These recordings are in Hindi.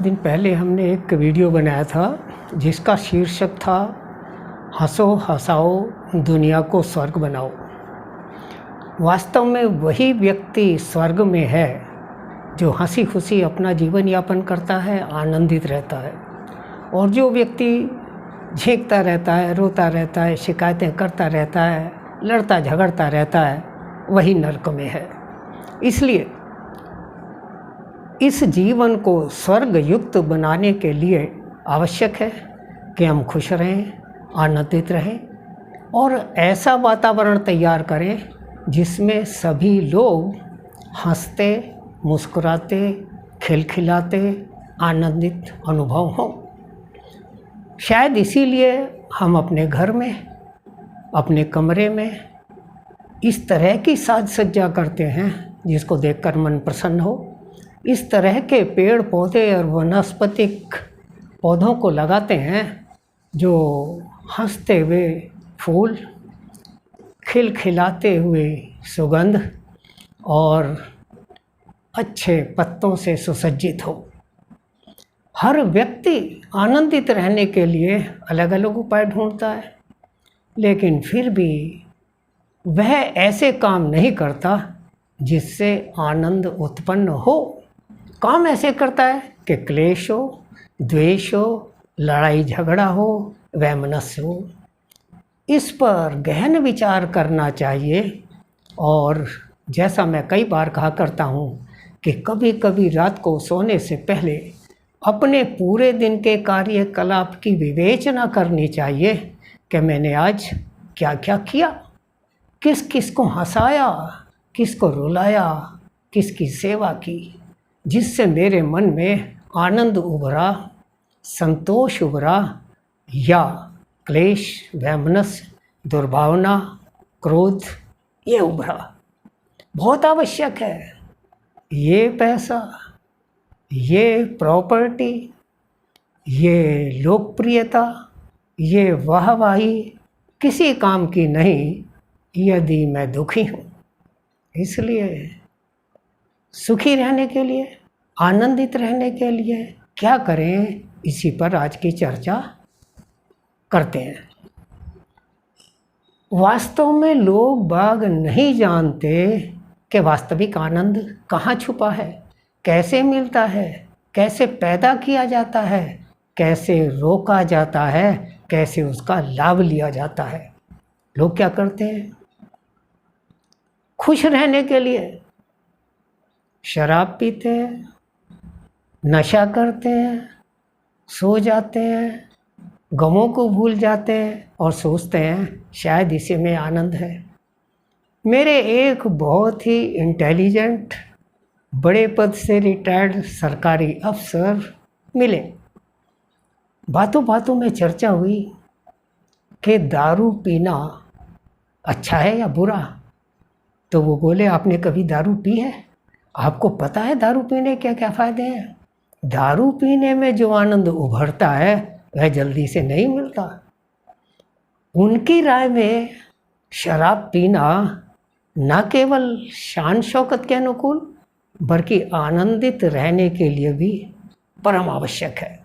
दिन पहले हमने एक वीडियो बनाया था जिसका शीर्षक था हंसो हंसाओ दुनिया को स्वर्ग बनाओ। वास्तव में वही व्यक्ति स्वर्ग में है जो हंसी खुशी अपना जीवन यापन करता है, आनंदित रहता है, और जो व्यक्ति झेंकता रहता है, रोता रहता है, शिकायतें करता रहता है, लड़ता झगड़ता रहता है, वही नरक में है। इसलिए इस जीवन को स्वर्ग युक्त बनाने के लिए आवश्यक है कि हम खुश रहें, आनंदित रहें और ऐसा वातावरण तैयार करें जिसमें सभी लोग हंसते, मुस्कुराते, खिलखिलाते, आनंदित अनुभव हों। शायद इसीलिए हम अपने घर में, अपने कमरे में इस तरह की साज सज्जा करते हैं जिसको देखकर मन प्रसन्न हो। इस तरह के पेड़ पौधे और वनस्पतिक पौधों को लगाते हैं जो हंसते हुए फूल, खिलखिलाते हुए सुगंध और अच्छे पत्तों से सुसज्जित हो। हर व्यक्ति आनंदित रहने के लिए अलग अलग उपाय ढूंढता है, लेकिन फिर भी वह ऐसे काम नहीं करता जिससे आनंद उत्पन्न हो। काम ऐसे करता है कि क्लेश हो, द्वेष हो, लड़ाई झगड़ा हो, वैमनस्य हो। इस पर गहन विचार करना चाहिए। और जैसा मैं कई बार कहा करता हूँ कि कभी कभी रात को सोने से पहले अपने पूरे दिन के कार्यकलाप की विवेचना करनी चाहिए कि मैंने आज क्या क्या किया, किस किस को हंसाया, किसको रुलाया, किसकी सेवा की, जिससे मेरे मन में आनंद उभरा, संतोष उभरा, या क्लेश, वैमनस्य, दुर्भावना, क्रोध ये उभरा। बहुत आवश्यक है। ये पैसा, ये प्रॉपर्टी, ये लोकप्रियता, ये वाहवाही किसी काम की नहीं यदि मैं दुखी हूँ। इसलिए सुखी रहने के लिए, आनंदित रहने के लिए क्या करें, इसी पर आज की चर्चा करते हैं। वास्तव में लोग बाग नहीं जानते कि वास्तविक आनंद कहाँ छुपा है, कैसे मिलता है, कैसे पैदा किया जाता है, कैसे रोका जाता है, कैसे उसका लाभ लिया जाता है। लोग क्या करते हैं, खुश रहने के लिए शराब पीते हैं, नशा करते हैं, सो जाते हैं, गमों को भूल जाते हैं और सोचते हैं शायद इसी में आनंद है। मेरे एक बहुत ही इंटेलिजेंट, बड़े पद से रिटायर्ड सरकारी अफसर मिले। बातों बातों में चर्चा हुई कि दारू पीना अच्छा है या बुरा। तो वो बोले, आपने कभी दारू पी है? आपको पता है दारू पीने के क्या फ़ायदे हैं? दारू पीने में जो आनंद उभरता है वह जल्दी से नहीं मिलता। उनकी राय में शराब पीना न केवल शान शौकत के अनुकूल बल्कि आनंदित रहने के लिए भी परम आवश्यक है,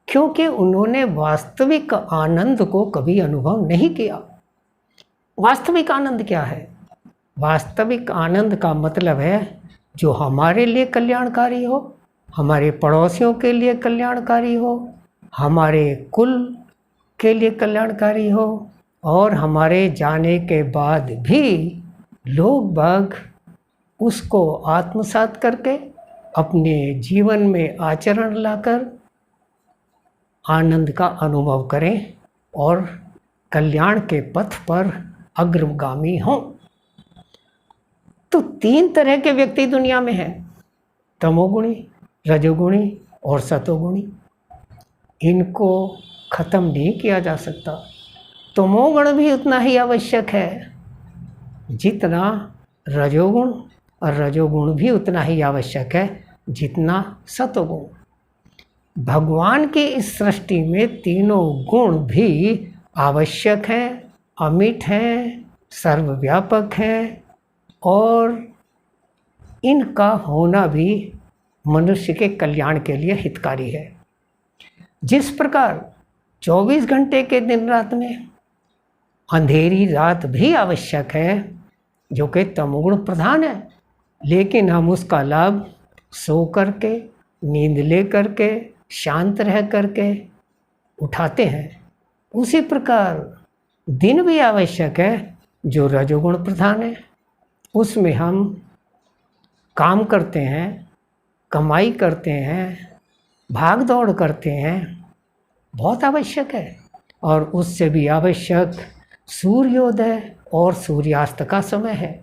क्योंकि उन्होंने वास्तविक आनंद को कभी अनुभव नहीं किया। वास्तविक आनंद क्या है? वास्तविक आनंद का मतलब है जो हमारे लिए कल्याणकारी हो, हमारे पड़ोसियों के लिए कल्याणकारी हो, हमारे कुल के लिए कल्याणकारी हो, और हमारे जाने के बाद भी लोग बाग उसको आत्मसात करके अपने जीवन में आचरण लाकर आनंद का अनुभव करें और कल्याण के पथ पर अग्रगामी हों। तो 3 तरह के व्यक्ति दुनिया में हैं, तमोगुणी, रजोगुणी और सतोगुणी। इनको ख़त्म नहीं किया जा सकता। तमोगुण भी उतना ही आवश्यक है जितना रजोगुण, और रजोगुण भी उतना ही आवश्यक है जितना सतोगुण। भगवान की इस सृष्टि में तीनों गुण भी आवश्यक हैं, अमिट हैं, सर्वव्यापक हैं, और इनका होना भी मनुष्य के कल्याण के लिए हितकारी है। जिस प्रकार 24 घंटे के दिन रात में अंधेरी रात भी आवश्यक है, जो कि तमोगुण प्रधान है, लेकिन हम उसका लाभ सो करके, नींद ले करके, शांत रह करके उठाते हैं। उसी प्रकार दिन भी आवश्यक है, जो रजोगुण प्रधान है। उसमें हम काम करते हैं, कमाई करते हैं, भाग दौड़ करते हैं, बहुत आवश्यक है। और उससे भी आवश्यक सूर्योदय और सूर्यास्त का समय है,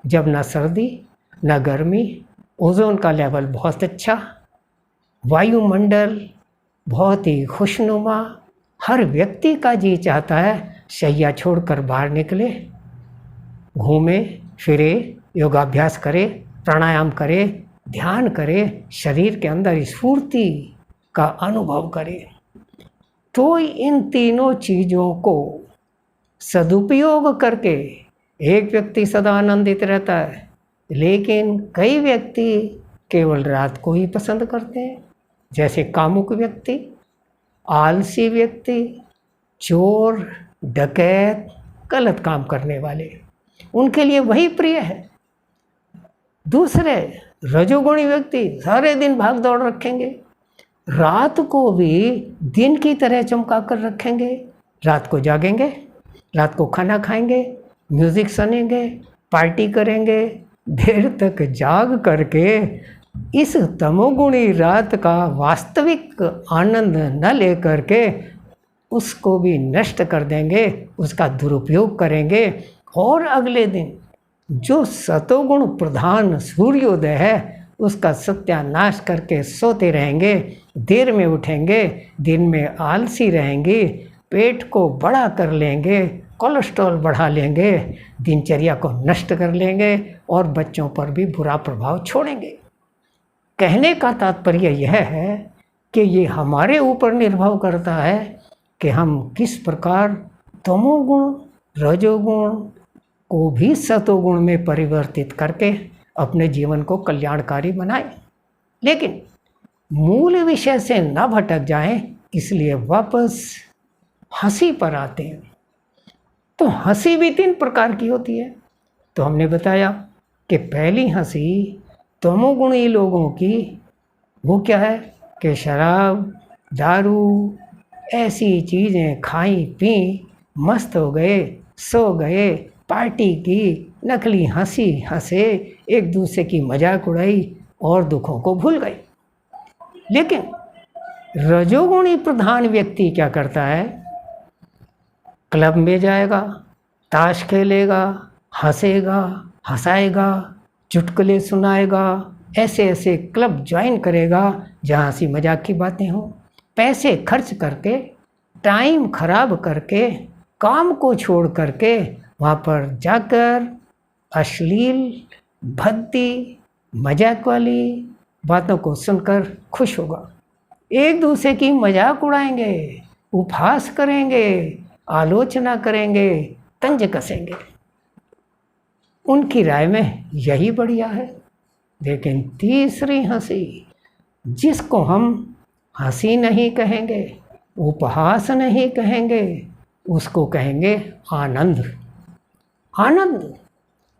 जब न सर्दी न गर्मी, ओजोन का लेवल बहुत अच्छा, वायुमंडल बहुत ही खुशनुमा। हर व्यक्ति का जी चाहता है शैया छोड़कर बाहर निकले, घूमे फिरे, योगाभ्यास करे, प्राणायाम करे, ध्यान करे, शरीर के अंदर स्फूर्ति का अनुभव करे। तो इन तीनों चीज़ों को सदुपयोग करके एक व्यक्ति सदा आनंदित रहता है, लेकिन कई व्यक्ति केवल रात को ही पसंद करते हैं, जैसे कामुक व्यक्ति, आलसी व्यक्ति, चोर, डकैत, गलत काम करने वाले, उनके लिए वही प्रिय है। दूसरे रजोगुणी व्यक्ति सारे दिन भाग दौड़ रखेंगे, रात को भी दिन की तरह चमका कर रखेंगे। रात को जागेंगे, रात को खाना खाएंगे, म्यूज़िक सुनेंगे, पार्टी करेंगे, देर तक जाग करके इस तमोगुणी रात का वास्तविक आनंद न ले करके उसको भी नष्ट कर देंगे, उसका दुरुपयोग करेंगे। और अगले दिन जो सतोगुण प्रधान सूर्योदय है, उसका सत्यानाश करके सोते रहेंगे, देर में उठेंगे, दिन में आलसी रहेंगे, पेट को बड़ा कर लेंगे, कोलेस्ट्रॉल बढ़ा लेंगे, दिनचर्या को नष्ट कर लेंगे और बच्चों पर भी बुरा प्रभाव छोड़ेंगे। कहने का तात्पर्य यह है कि ये हमारे ऊपर निर्भर करता है कि हम किस प्रकार तमोगुण, रजोगुण को भी सतोगुण में परिवर्तित करके अपने जीवन को कल्याणकारी बनाएं। लेकिन मूल विषय से न भटक जाएं, इसलिए वापस हंसी पर आते हैं। तो हंसी भी 3 प्रकार की होती है। तो हमने बताया कि पहली हंसी तमोगुणी लोगों की, वो क्या है कि शराब, दारू, ऐसी चीज़ें खाई पी, मस्त हो गए, सो गए, पार्टी की, नकली हंसी हंसे, एक दूसरे की मजाक उड़ाई और दुखों को भूल गए। लेकिन रजोगुणी प्रधान व्यक्ति क्या करता है? क्लब में जाएगा, ताश खेलेगा, हंसेगा, हंसाएगा, चुटकुले सुनाएगा, ऐसे ऐसे क्लब ज्वाइन करेगा जहाँ हंसी मजाक की बातें हों। पैसे खर्च करके, टाइम खराब करके, काम को छोड़ करके वहाँ पर जाकर अश्लील, भद्दी, मजाक वाली बातों को सुनकर खुश होगा। एक दूसरे की मजाक उड़ाएंगे, उपहास करेंगे, आलोचना करेंगे, तंज कसेंगे। उनकी राय में यही बढ़िया है। लेकिन तीसरी हंसी, जिसको हम हंसी नहीं कहेंगे, उपहास नहीं कहेंगे, उसको कहेंगे आनंद। आनंद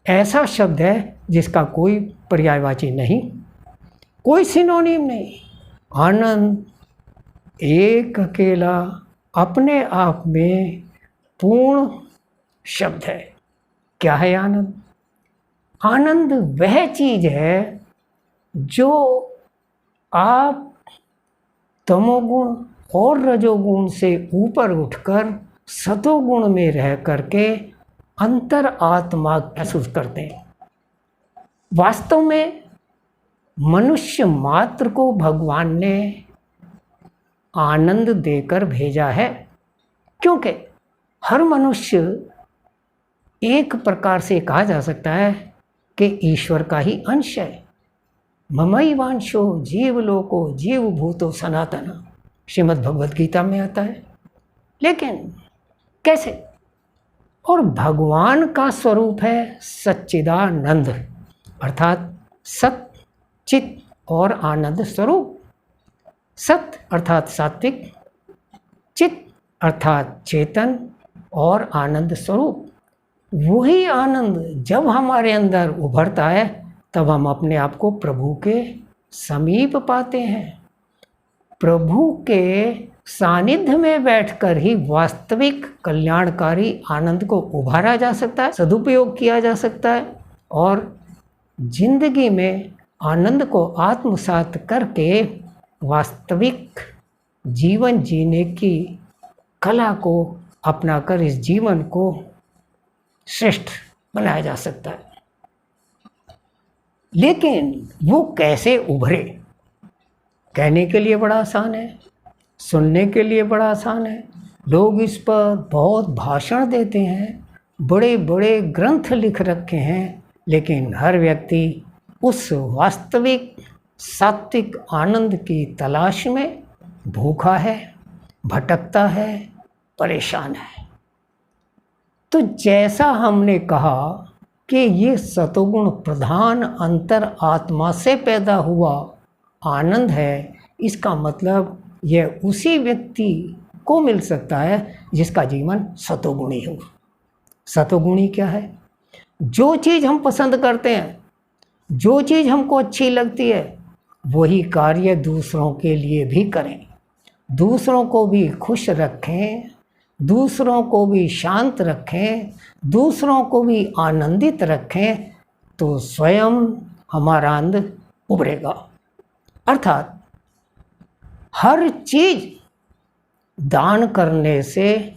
ऐसा शब्द है जिसका कोई पर्यायवाची नहीं, कोई सिनोनिम नहीं। आनंद एक अकेला अपने आप में पूर्ण शब्द है। क्या है आनंद? आनंद वह चीज़ है जो आप तमोगुण और रजोगुण से ऊपर उठकर सतोगुण में रह करके अंतर आत्मा महसूस करते हैं। वास्तव में मनुष्य मात्र को भगवान ने आनंद देकर भेजा है, क्योंकि हर मनुष्य एक प्रकार से कहा जा सकता है कि ईश्वर का ही अंश है। ममैवांशो जीवलोको जीवभूतो सनातन, श्रीमद् भगवद गीता में आता है। लेकिन कैसे? और भगवान का स्वरूप है सच्चिदानंद, अर्थात सत चित और आनंद स्वरूप। सत अर्थात सात्विक, चित अर्थात चेतन और आनंद स्वरूप। वही आनंद जब हमारे अंदर उभरता है तब हम अपने आप को प्रभु के समीप पाते हैं। प्रभु के सानिध्य में बैठकर ही वास्तविक कल्याणकारी आनंद को उभारा जा सकता है, सदुपयोग किया जा सकता है और जिंदगी में आनंद को आत्मसात करके वास्तविक जीवन जीने की कला को अपनाकर इस जीवन को श्रेष्ठ बनाया जा सकता है। लेकिन वो कैसे उभरे? कहने के लिए बड़ा आसान है, सुनने के लिए बड़ा आसान है। लोग इस पर बहुत भाषण देते हैं, बड़े बड़े ग्रंथ लिख रखे हैं, लेकिन हर व्यक्ति उस वास्तविक सात्विक आनंद की तलाश में भूखा है, भटकता है, परेशान है। तो जैसा हमने कहा कि ये सतोगुण प्रधान अंतर आत्मा से पैदा हुआ आनंद है, इसका मतलब यह उसी व्यक्ति को मिल सकता है जिसका जीवन सतोगुणी हो। सतोगुणी क्या है? जो चीज़ हम पसंद करते हैं, जो चीज़ हमको अच्छी लगती है, वही कार्य दूसरों के लिए भी करें, दूसरों को भी खुश रखें, दूसरों को भी शांत रखें, दूसरों को भी आनंदित रखें, तो स्वयं हमारा आनंद उभरेगा। अर्थात हर चीज़ दान करने से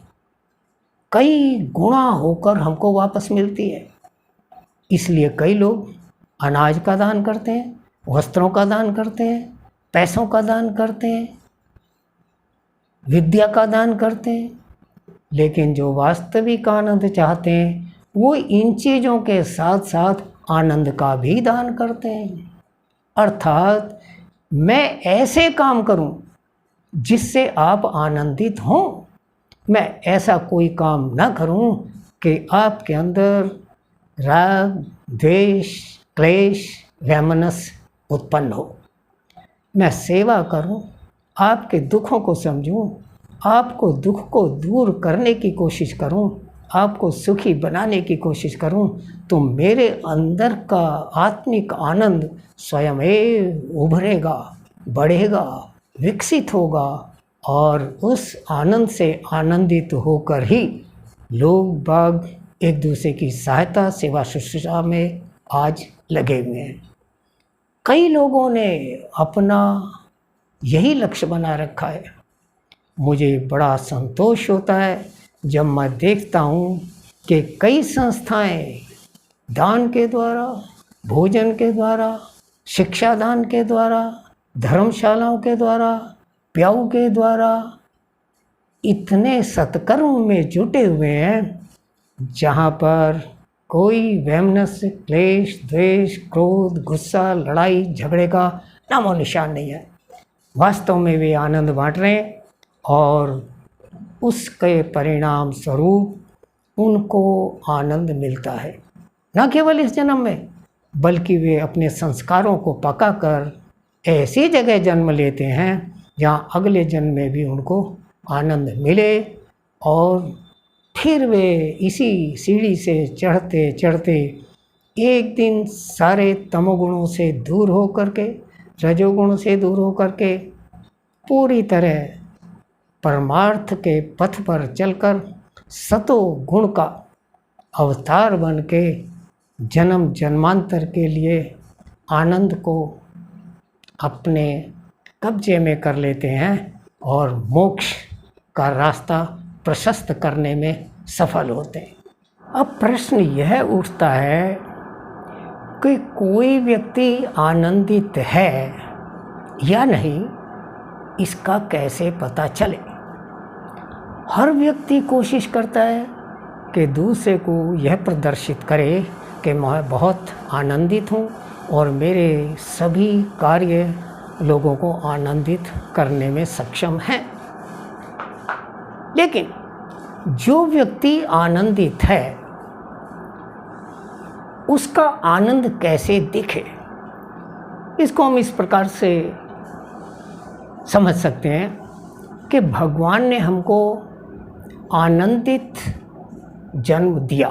कई गुणा होकर हमको वापस मिलती है। इसलिए कई लोग अनाज का दान करते हैं, वस्त्रों का दान करते हैं, पैसों का दान करते हैं, विद्या का दान करते हैं। लेकिन जो वास्तविक आनंद चाहते हैं वो इन चीज़ों के साथ साथ आनंद का भी दान करते हैं। अर्थात मैं ऐसे काम करूं जिससे आप आनंदित हों, मैं ऐसा कोई काम ना करूं कि आपके अंदर राग, द्वेष, क्लेश, वैमनस्य उत्पन्न हो। मैं सेवा करूं, आपके दुखों को समझूं, आपको दुख को दूर करने की कोशिश करूं, आपको सुखी बनाने की कोशिश करूं, तो मेरे अंदर का आत्मिक आनंद स्वयं उभरेगा, बढ़ेगा, विकसित होगा और उस आनंद से आनंदित होकर ही लोग बाग एक दूसरे की सहायता, सेवा शुश्रूषा में आज लगे हुए हैं। कई लोगों ने अपना यही लक्ष्य बना रखा है। मुझे बड़ा संतोष होता है जब मैं देखता हूँ कि कई संस्थाएं दान के द्वारा, भोजन के द्वारा, शिक्षा दान के द्वारा, धर्मशालाओं के द्वारा, प्याऊ के द्वारा इतने सत्कर्म में जुटे हुए हैं जहाँ पर कोई वैमनस्य, क्लेश, द्वेष, क्रोध, गुस्सा, लड़ाई झगड़े का नामो निशान नहीं है। वास्तव में वे आनंद बांट रहे हैं और उसके परिणाम स्वरूप उनको आनंद मिलता है, न केवल इस जन्म में बल्कि वे अपने संस्कारों को पकाकर ऐसी जगह जन्म लेते हैं जहाँ अगले जन्म में भी उनको आनंद मिले और फिर वे इसी सीढ़ी से चढ़ते चढ़ते एक दिन सारे तमोगुणों से दूर हो करके, रजोगुण से दूर हो करके पूरी तरह परमार्थ के पथ पर चलकर सतो गुण का अवतार बन के जन्म जन्मांतर के लिए आनंद को अपने कब्जे में कर लेते हैं और मोक्ष का रास्ता प्रशस्त करने में सफल होते हैं। अब प्रश्न यह उठता है कि कोई व्यक्ति आनंदित है या नहीं, इसका कैसे पता चले? हर व्यक्ति कोशिश करता है कि दूसरे को यह प्रदर्शित करे कि मैं बहुत आनंदित हूँ और मेरे सभी कार्य लोगों को आनंदित करने में सक्षम हैं। लेकिन जो व्यक्ति आनंदित है उसका आनंद कैसे दिखे? इसको हम इस प्रकार से समझ सकते हैं कि भगवान ने हमको आनंदित जन्म दिया।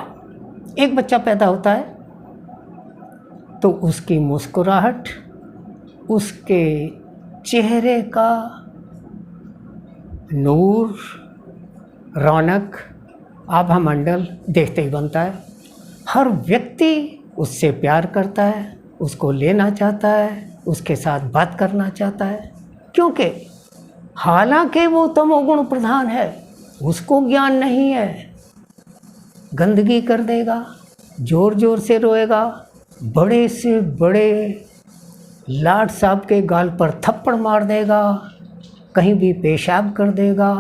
एक बच्चा पैदा होता है तो उसकी मुस्कुराहट, उसके चेहरे का नूर, रौनक, आभा मंडल देखते ही बनता है। हर व्यक्ति उससे प्यार करता है, उसको लेना चाहता है, उसके साथ बात करना चाहता है, क्योंकि हालांकि वो तमोगुण प्रधान है, उसको ज्ञान नहीं है। गंदगी कर देगा, ज़ोर ज़ोर से रोएगा, बड़े से बड़े लाट साहब के गाल पर थप्पड़ मार देगा, कहीं भी पेशाब कर देगा,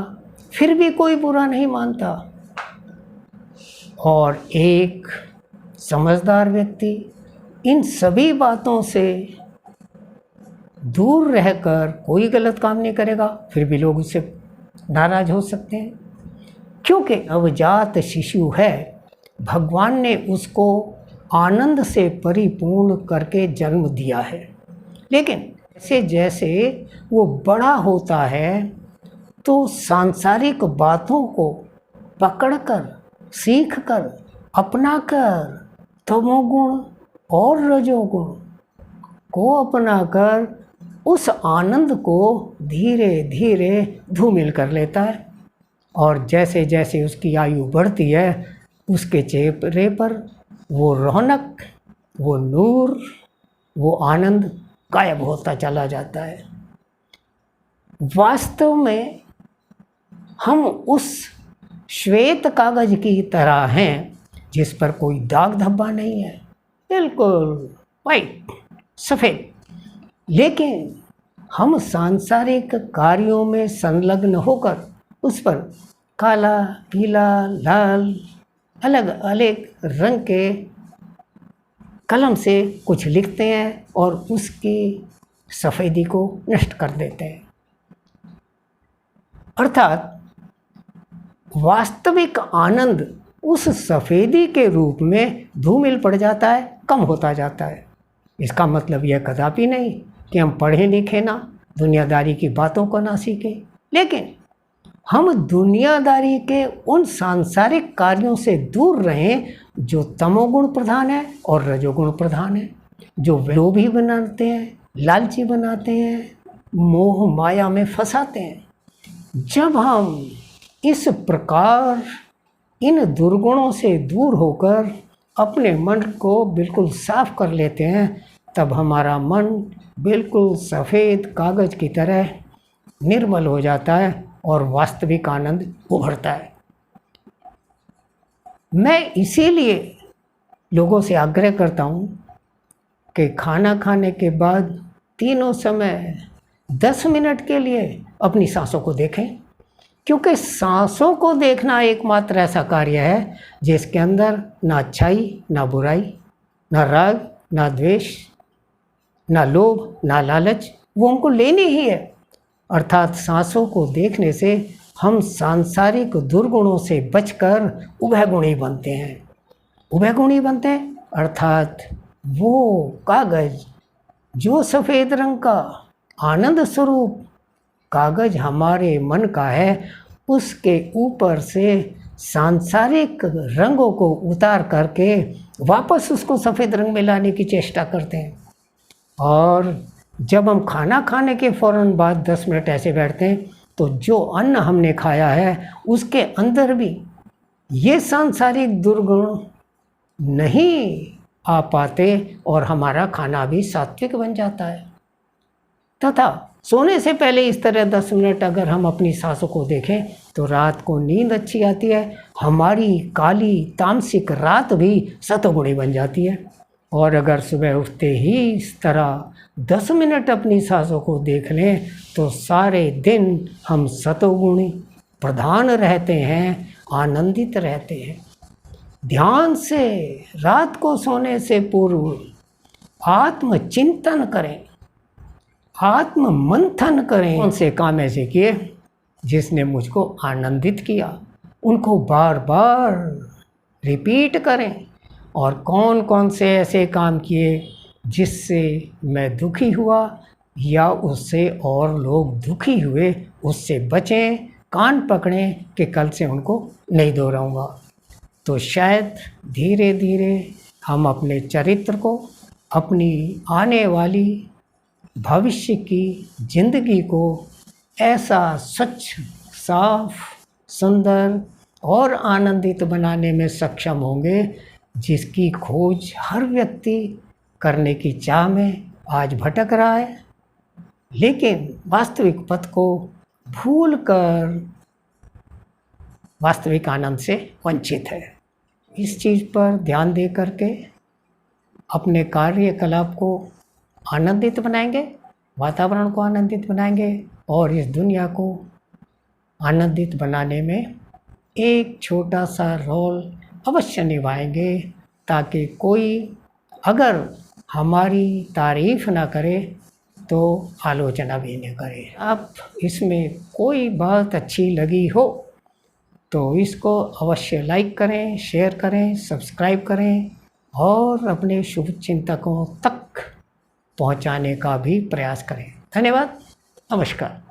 फिर भी कोई बुरा नहीं मानता। और एक समझदार व्यक्ति इन सभी बातों से दूर रहकर कोई गलत काम नहीं करेगा, फिर भी लोग उससे नाराज़ हो सकते हैं, क्योंकि नवजात शिशु है। भगवान ने उसको आनंद से परिपूर्ण करके जन्म दिया है। लेकिन जैसे जैसे वो बड़ा होता है तो सांसारिक बातों को पकड़कर, सीखकर, अपनाकर, तमोगुण और रजोगुण को अपनाकर उस आनंद को धीरे धीरे धूमिल कर लेता है। और जैसे जैसे उसकी आयु बढ़ती है, उसके चेहरे पर वो रौनक, वो नूर, वो आनंद गायब होता चला जाता है। वास्तव में हम उस श्वेत कागज की तरह हैं जिस पर कोई दाग धब्बा नहीं है, बिल्कुल वाइट, सफ़ेद। लेकिन हम सांसारिक कार्यों में संलग्न होकर उस पर काला, पीला, लाल, अलग अलग रंग के कलम से कुछ लिखते हैं और उसकी सफ़ेदी को नष्ट कर देते हैं। अर्थात वास्तविक आनंद उस सफ़ेदी के रूप में धूमिल पड़ जाता है, कम होता जाता है। इसका मतलब यह कदापि नहीं कि हम पढ़ें लिखें ना, दुनियादारी की बातों को ना सीखें, लेकिन हम दुनियादारी के उन सांसारिक कार्यों से दूर रहें जो तमोगुण प्रधान है और रजोगुण प्रधान है, जो लोभी बनाते हैं, लालची बनाते हैं, मोह माया में फंसाते हैं। जब हम इस प्रकार इन दुर्गुणों से दूर होकर अपने मन को बिल्कुल साफ कर लेते हैं, तब हमारा मन बिल्कुल सफ़ेद कागज़ की तरह निर्मल हो जाता है और वास्तविक आनंद उभरता है। मैं इसीलिए लोगों से आग्रह करता हूँ कि खाना खाने के बाद तीनों समय 10 मिनट के लिए अपनी सांसों को देखें, क्योंकि सांसों को देखना एकमात्र ऐसा कार्य है जिसके अंदर ना अच्छाई, ना बुराई, ना राग, ना द्वेष, ना लोभ, ना लालच, वो हमको लेनी ही है। अर्थात सांसों को देखने से हम सांसारिक दुर्गुणों से बचकर उभयगुणी बनते हैं। उभयगुणी बनते हैं अर्थात वो कागज़ जो सफ़ेद रंग का आनंद स्वरूप कागज़ हमारे मन का है, उसके ऊपर से सांसारिक रंगों को उतार करके वापस उसको सफ़ेद रंग में लाने की चेष्टा करते हैं। और जब हम खाना खाने के फ़ौरन बाद 10 मिनट ऐसे बैठते हैं तो जो अन्न हमने खाया है उसके अंदर भी ये सांसारिक दुर्गुण नहीं आ पाते और हमारा खाना भी सात्विक बन जाता है। तथा सोने से पहले इस तरह 10 मिनट अगर हम अपनी सांसों को देखें तो रात को नींद अच्छी आती है, हमारी काली तामसिक रात भी सतोगुणी बन जाती है। और अगर सुबह उठते ही इस तरह 10 मिनट अपनी सांसों को देख लें तो सारे दिन हम सतोगुणी प्रधान रहते हैं, आनंदित रहते हैं। ध्यान से रात को सोने से पूर्व आत्मचिंतन करें, आत्म मंथन करें। कौन से काम ऐसे किए जिसने मुझको आनंदित किया, उनको बार बार रिपीट करें। और कौन कौन से ऐसे काम किए जिससे मैं दुखी हुआ या उससे और लोग दुखी हुए, उससे बचें, कान पकड़ें कि कल से उनको नहीं दोहराऊंगा। तो शायद धीरे धीरे हम अपने चरित्र को, अपनी आने वाली भविष्य की जिंदगी को ऐसा स्वच्छ, साफ, सुंदर और आनंदित बनाने में सक्षम होंगे जिसकी खोज हर व्यक्ति करने की चाह में आज भटक रहा है, लेकिन वास्तविक पथ को भूलकर वास्तविक आनंद से वंचित है। इस चीज़ पर ध्यान दे करके अपने कार्यकलाप को आनंदित बनाएंगे, वातावरण को आनंदित बनाएंगे और इस दुनिया को आनंदित बनाने में एक छोटा सा रोल अवश्य निभाएंगे, ताकि कोई अगर हमारी तारीफ ना करे तो आलोचना भी न करे। अब इसमें कोई बात अच्छी लगी हो तो इसको अवश्य लाइक करें, शेयर करें, सब्सक्राइब करें और अपने शुभचिंतकों तक पहुंचाने का भी प्रयास करें। धन्यवाद, नमस्कार।